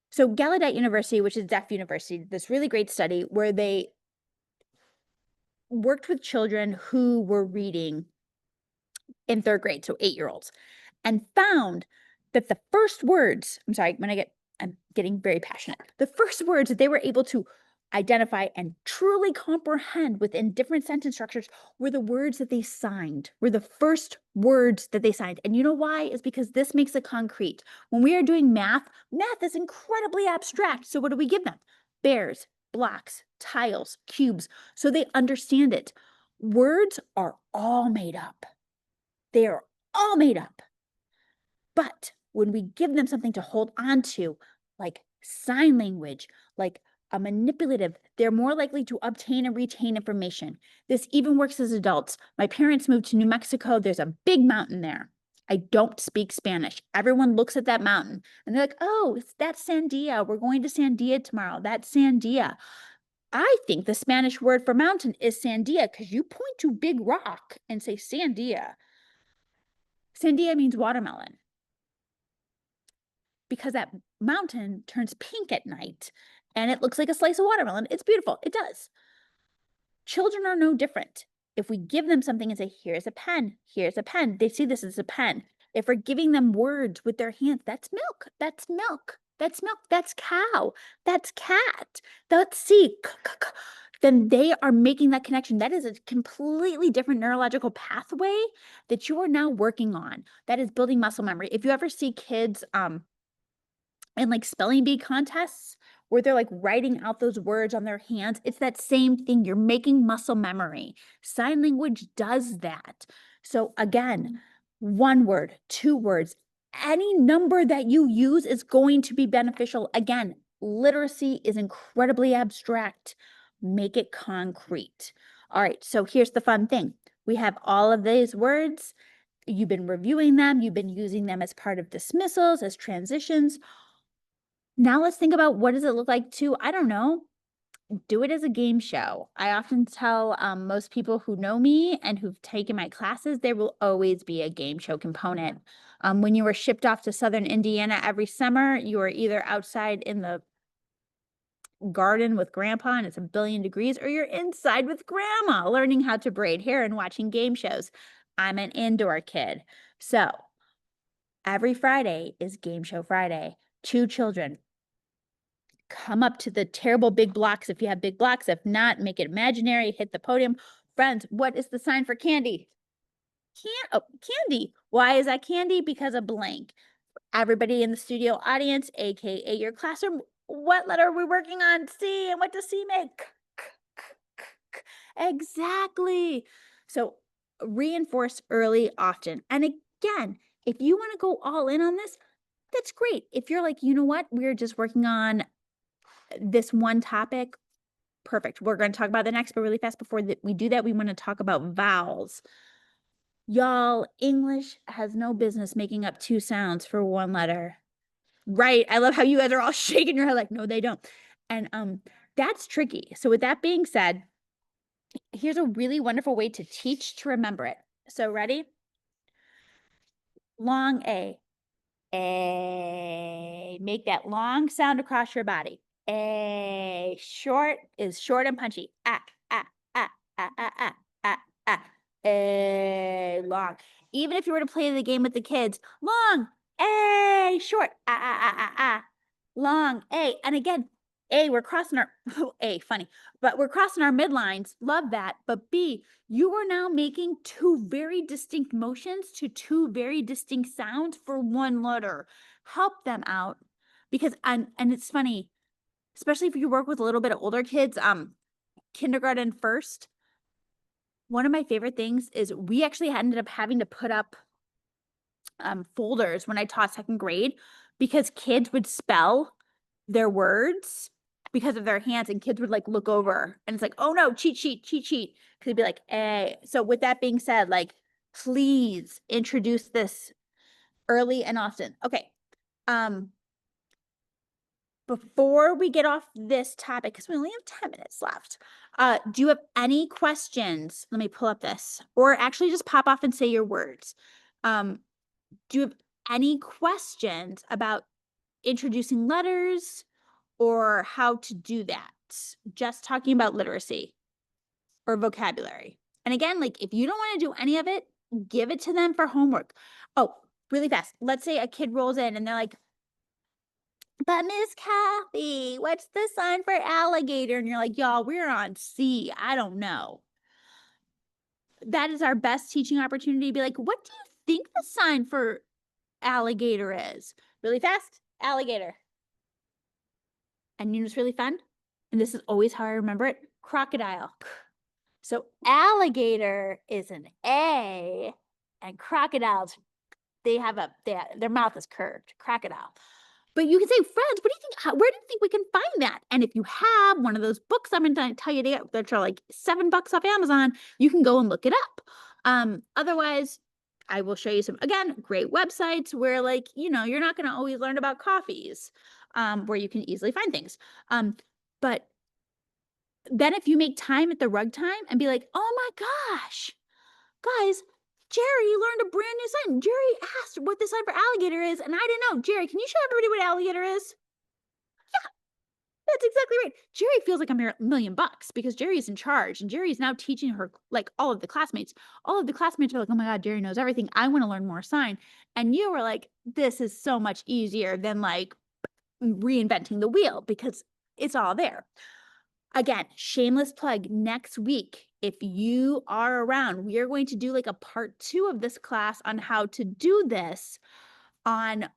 So Gallaudet University, which is deaf university, did this really great study where they worked with children who were reading in 3rd grade, so 8-year-olds, and found that the first words, I'm getting very passionate. The first words that they were able to identify and truly comprehend within different sentence structures were the words that they signed, were the first words that they signed. And you know why? Is because this makes it concrete. When we are doing math is incredibly abstract. So what do we give them? Bears, blocks, tiles, cubes, so they understand it. Words are all made up. They are all made up. But when we give them something to hold on to, like sign language, like a manipulative, they're more likely to obtain and retain information. This even works as adults. My parents moved to New Mexico. There's a big mountain there. I don't speak Spanish. Everyone looks at that mountain and they're like, "Oh, that's Sandia. We're going to Sandia tomorrow. That's Sandia." I think the Spanish word for mountain is sandia because you point to big rock and say sandia. Sandia means watermelon because that mountain turns pink at night and it looks like a slice of watermelon. It's beautiful. It does. Children are no different. If we give them something and say, here's a pen, they see this as a pen. If we're giving them words with their hands, that's milk, that's milk, that's milk, that's cow, that's cat, that's see, then they are making that connection. That is a completely different neurological pathway that you are now working on. That is building muscle memory. If you ever see kids in like spelling bee contests where they're like writing out those words on their hands, it's that same thing. You're making muscle memory. Sign language does that. So again, 1 word, 2 words, any number that you use is going to be beneficial. Again, literacy is incredibly abstract. Make it concrete. All right, so here's the fun thing. We have all of these words. You've been reviewing them. You've been using them as part of dismissals, as transitions. Now let's think about what does it look like to, I don't know, do it as a game show. I often tell most people who know me and who've taken my classes, there will always be a game show component. When you were shipped off to Southern Indiana every summer, you were either outside in the garden with grandpa and it's 1,000,000,000 degrees, or you're inside with grandma learning how to braid hair and watching game shows. I'm an indoor kid. So every Friday is Game Show Friday. 2 children come up to the terrible big blocks if you have big blocks. If not, make it imaginary, hit the podium. Friends, what is the sign for candy? Candy. Why is that candy? Because of blank. Everybody in the studio audience, aka your classroom, what letter are we working on? C. And what does C make? Exactly. So reinforce early, often. And again, if you want to go all in on this, that's great. If you're like, you know what, we're just working on this one topic, perfect. We're going to talk about the next, but really fast before we do that, we want to talk about vowels. Y'all, English has no business making up 2 sounds for 1 letter. Right. I love how you guys are all shaking your head like, no, they don't. And that's tricky. So with that being said, here's a really wonderful way to teach to remember it. So ready? Long A. A. Make that long sound across your body. A. Short is short and punchy. Ah, ah, ah, ah, ah, ah, ah, ah. A. Long. Even if you were to play the game with the kids, long. A. Short. Ah, ah, ah, ah, ah. Long. A. And again, A, we're crossing our, A, funny, but we're crossing our midlines. Love that. But B, you are now making 2 very distinct motions to 2 very distinct sounds for 1 letter. Help them out because, and it's funny, especially if you work with a little bit of older kids, kindergarten first. One of my favorite things is we actually ended up having to put up folders when I taught 2nd grade because kids would spell their words because of their hands, and kids would like look over and it's like, oh no, cheat sheet. Because it'd be like, A. So with that being said, like, please introduce this early and often. Okay. Before we get off this topic, because we only have 10 minutes left, do you have any questions? Let me pull up this, or actually just pop off and say your words. Do you have any questions about introducing letters or how to do that? Just talking about literacy or vocabulary. And again, like, if you don't want to do any of it, give it to them for homework. Oh, really fast. Let's say a kid rolls in and they're like, but Miss Kathy, what's the sign for alligator? And you're like, y'all, we're on C. I don't know. That is our best teaching opportunity to be like, what do you think the sign for alligator is? Really fast, alligator. And you know what's really fun? And this is always how I remember it, crocodile. So alligator is an A, and crocodiles, their mouth is curved, crocodile. But you can say, friends, what do you think? Where do you think we can find that? And if you have one of those books I'm going to tell you to get, that are like $7 off Amazon, you can go and look it up. Otherwise, I will show you some, again, great websites where, like, you know, you're not going to always learn about coffees, where you can easily find things. But then if you make time at the rug time and be like, oh my gosh, guys, Jerry learned a brand new sign. Jerry asked what the sign for alligator is, and I didn't know. Jerry, can you show everybody what alligator is? Yeah, that's exactly right. Jerry feels like $1 million because Jerry's in charge, and Jerry's now teaching her, like, all of the classmates. All of the classmates are like, oh my God, Jerry knows everything. I want to learn more sign. And you were like, this is so much easier than like reinventing the wheel because it's all there. Again, shameless plug, next week, if you are around, we are going to do like a part 2 of this class on how to do this on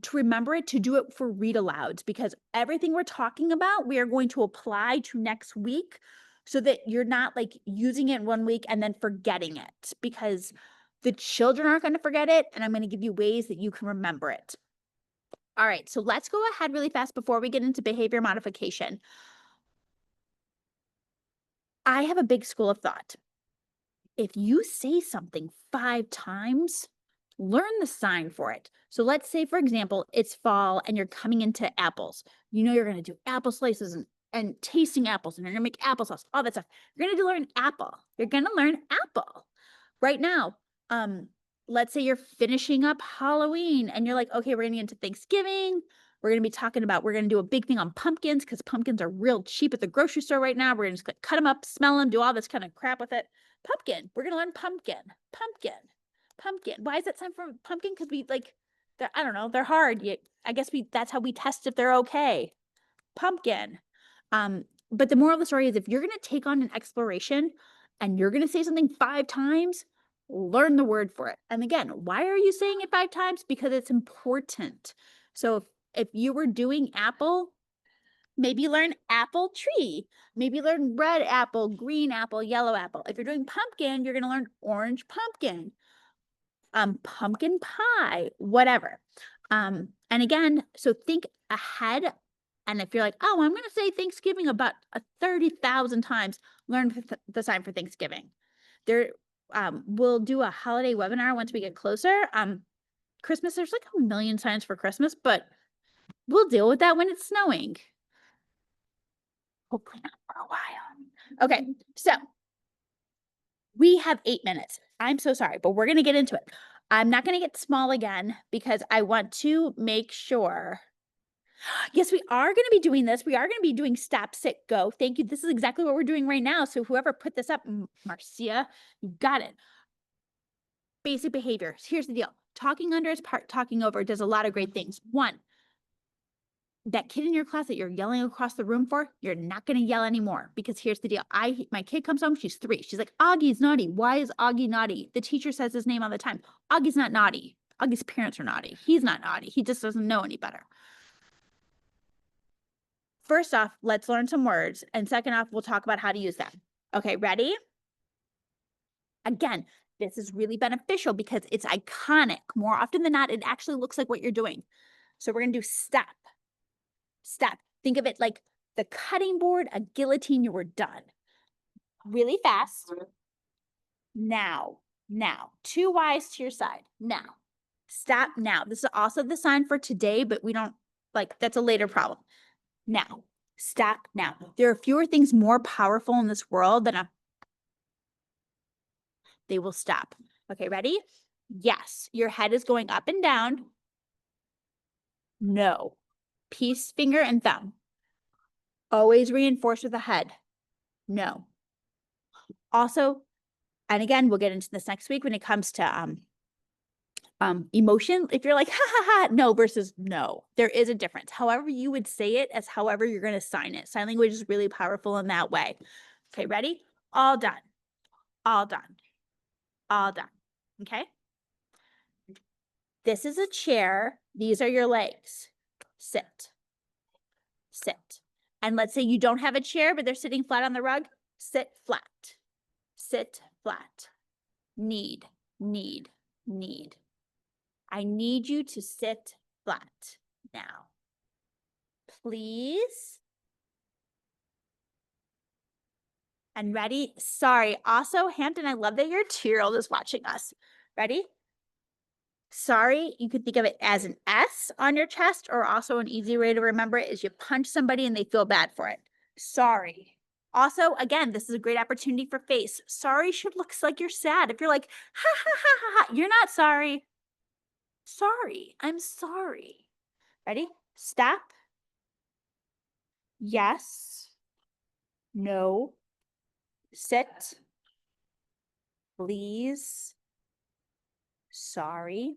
to remember it, to do it for read alouds, because everything we're talking about, we are going to apply to next week so that you're not like using it one week and then forgetting it, because the children aren't going to forget it. And I'm going to give you ways that you can remember it. All right, so let's go ahead really fast before we get into behavior modification. I have a big school of thought. If you say something 5 times, learn the sign for it. So let's say, for example, it's fall and you're coming into apples. You know you're going to do apple slices and tasting apples, and you're going to make applesauce, all that stuff. You're going to learn apple. You're going to learn apple. Right now, let's say you're finishing up Halloween and you're like, okay, we're going to get into Thanksgiving. We're going to be talking about, we're going to do a big thing on pumpkins because pumpkins are real cheap at the grocery store right now. We're going to just cut them up, smell them, do all this kind of crap with it. Pumpkin. We're going to learn pumpkin. Pumpkin. Why is it time for pumpkin? Because we like, I don't know, they're hard. I guess that's how we test if they're okay. Pumpkin. But the moral of the story is, if you're going to take on an exploration and you're going to say something 5 times, learn the word for it. And again, why are you saying it 5 times? Because it's important. So if you were doing apple, maybe learn apple tree. Maybe learn red apple, green apple, yellow apple. If you're doing pumpkin, you're going to learn orange pumpkin, pumpkin pie, whatever. And again, so think ahead. And if you're like, oh, I'm going to say Thanksgiving about 30,000 times, learn the sign for Thanksgiving. We'll do a holiday webinar once we get closer. Christmas, there's like 1 million signs for Christmas, but we'll deal with that when it's snowing. Hopefully not for a while. Okay, so we have 8 minutes. I'm so sorry, but we're going to get into it. I'm not going to get small again because I want to make sure. Yes, we are going to be doing this. We are going to be doing stop, sit, go. Thank you. This is exactly what we're doing right now. So whoever put this up, Marcia, you got it. Basic behaviors. Here's the deal. Talking under is part talking over does a lot of great things. 1, that kid in your class that you're yelling across the room for, you're not going to yell anymore, because here's the deal. My kid comes home, she's 3. She's like, Augie's naughty. Why is Augie naughty? The teacher says his name all the time. Augie's not naughty. Augie's parents are naughty. He's not naughty. He just doesn't know any better. First off, let's learn some words. And second off, we'll talk about how to use them. Okay, ready? Again, this is really beneficial because it's iconic. More often than not, it actually looks like what you're doing. So we're going to do step. Step. Think of it like the cutting board, a guillotine, you were done. Really fast. Now. 2 Y's to your side. Now. Stop now. This is also the sign for today, but we don't that's a later problem. Now. Stop now. There are fewer things more powerful in this world than they will stop. Okay, ready? Yes. Your head is going up and down. No. Peace, finger, and thumb. Always reinforce with the head. No. Also, and again, we'll get into this next week when it comes to emotion. If you're like, ha ha ha, no versus no, there is a difference. However you would say it as however you're going to sign it. Sign language is really powerful in that way. Okay, ready? All done. All done. All done. Okay? This is a chair. These are your legs. Sit. Sit. And let's say you don't have a chair, but they're sitting flat on the rug. Sit flat. Sit flat. Need. I need you to sit flat now. Please. And ready? Sorry. Also, Hampton, I love that your 2-year-old is watching us. Ready? Sorry, you could think of it as an S on your chest, or also an easy way to remember it is you punch somebody and they feel bad for it. Sorry. Also, again, this is a great opportunity for face. Sorry should look like you're sad. If you're like, ha ha ha ha ha, you're not sorry. Sorry. I'm sorry. Ready? Stop. Yes. No. Sit. Please. Sorry.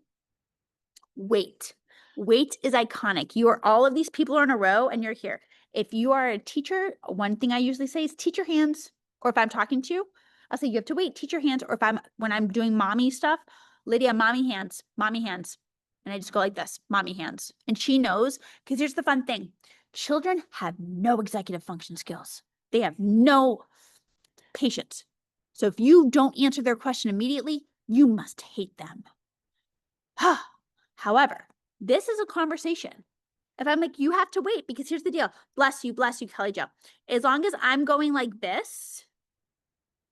Wait. Wait is iconic. You are all of these people are in a row and you're here. If you are a teacher, one thing I usually say is teach your hands. Or if I'm talking to you, I'll say you have to wait, teach your hands. Or if when I'm doing mommy stuff, Lydia, mommy hands, mommy hands. And I just go like this, mommy hands. And she knows, because here's the fun thing. Children have no executive function skills. They have no patience. So if you don't answer their question immediately, you must hate them. However, this is a conversation. If I'm like, you have to wait, because here's the deal. Bless you, Kelly Jo. As long as I'm going like this,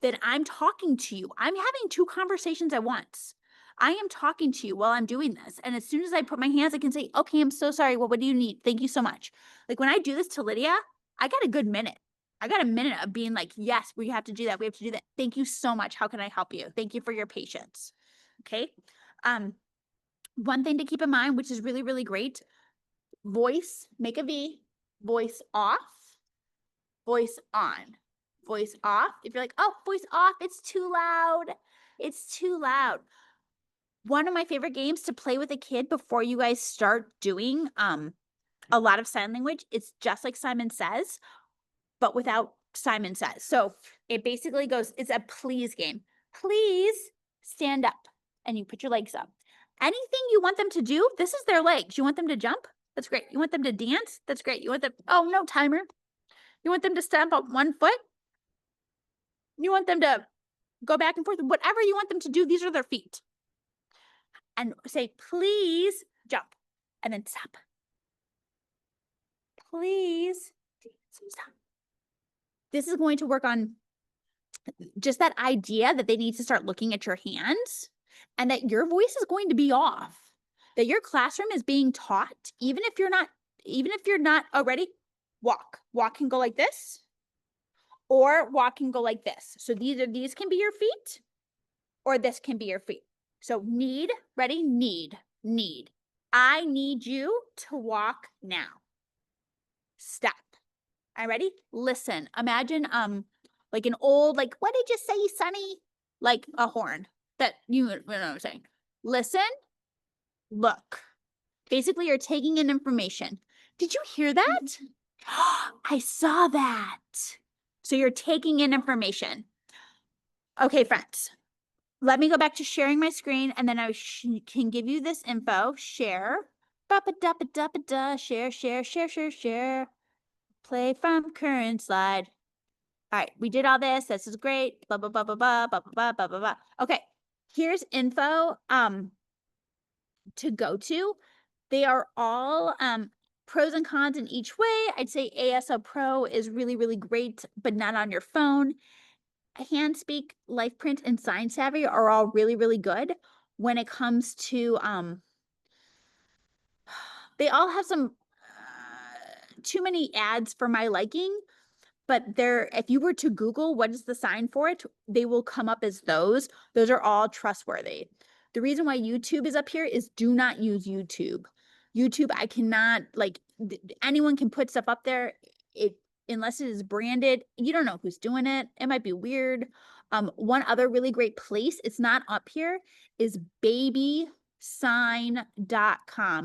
then I'm talking to you. I'm having two conversations at once. I am talking to you while I'm doing this. And as soon as I put my hands, I can say, okay, I'm so sorry. Well, what do you need? Thank you so much. Like when I do this to Lydia, I got a good minute. I got a minute of being like, yes, we have to do that. We have to do that. Thank you so much. How can I help you? Thank you for your patience. Okay. One thing to keep in mind, which is really, really great, voice, make a V, voice off, voice on, voice off. If you're like, oh, voice off, it's too loud. It's too loud. One of my favorite games to play with a kid before you guys start doing a lot of sign language, it's just like Simon Says, but without Simon Says. So it basically goes, it's a please game. Please stand up and you put your legs up. Anything you want them to do, this is their legs. You want them to jump? That's great. You want them to dance? That's great. You want them, oh no, timer. You want them to stamp on one foot? You want them to go back and forth? Whatever you want them to do, these are their feet. And say, please jump. And then stop. Please stop. This is going to work on just that idea that they need to start looking at your hands and that your voice is going to be off, that your classroom is being taught, even if you're not already, walk can go like this, or walk can go like this. So these can be your feet, or this can be your feet. So need, ready, need. I need you to walk now. Stop. I'm ready? Listen. Imagine like an old, like, what did you say, Sonny? Like a horn that you know what I'm saying. Listen, look. Basically, you're taking in information. Did you hear that? I saw that. So you're taking in information. Okay, friends. Let me go back to sharing my screen and then I can give you this info. Share. Ba-ba-da-ba-da-ba-da. Share. Play from current slide. All right, we did all this. This is great. Blah, blah, blah, blah, blah, blah, blah, blah, blah, blah. Okay, here's info to go to. They are all pros and cons in each way. I'd say ASL Pro is really, really great, but not on your phone. HandSpeak, LifePrint, and Sign Savvy are all really, really good when it comes to they all have some too many ads for my liking, but if you were to Google what is the sign for it, they will come up as those. Those are all trustworthy. The reason why YouTube is up here is do not use YouTube. YouTube, I cannot, like, anyone can put stuff up there. Unless it is branded, you don't know who's doing it. It might be weird. One other really great place, it's not up here, is babysign.com.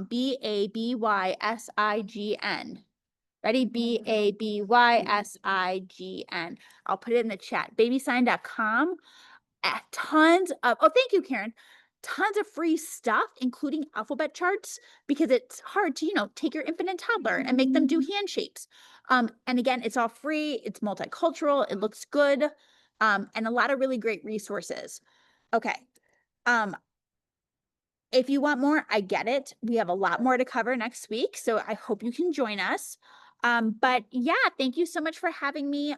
BABYSIGN. Ready? BABYSIGN. I'll put it in the chat. Babysign.com. Tons of, oh, thank you, Karen. Tons of free stuff, including alphabet charts, because it's hard to, take your infant and toddler and make them do hand shapes. And again, it's all free. It's multicultural. It looks good. And a lot of really great resources. Okay. If you want more, I get it. We have a lot more to cover next week, so I hope you can join us. But yeah, thank you so much for having me.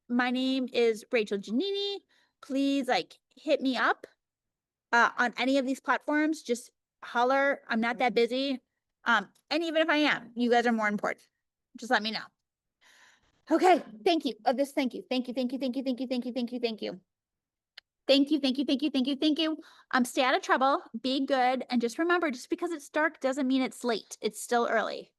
My name is Rachel Giannini. Please hit me up on any of these platforms. Just holler. I'm not that busy. And even if I am, you guys are more important. Just let me know. Okay, thank you. Thank you. Thank you, thank you, thank you, thank you, thank you, thank you, thank you. Thank you, thank you, thank you, thank you, thank you. Stay out of trouble, be good, and just remember, just because it's dark doesn't mean it's late. It's still early.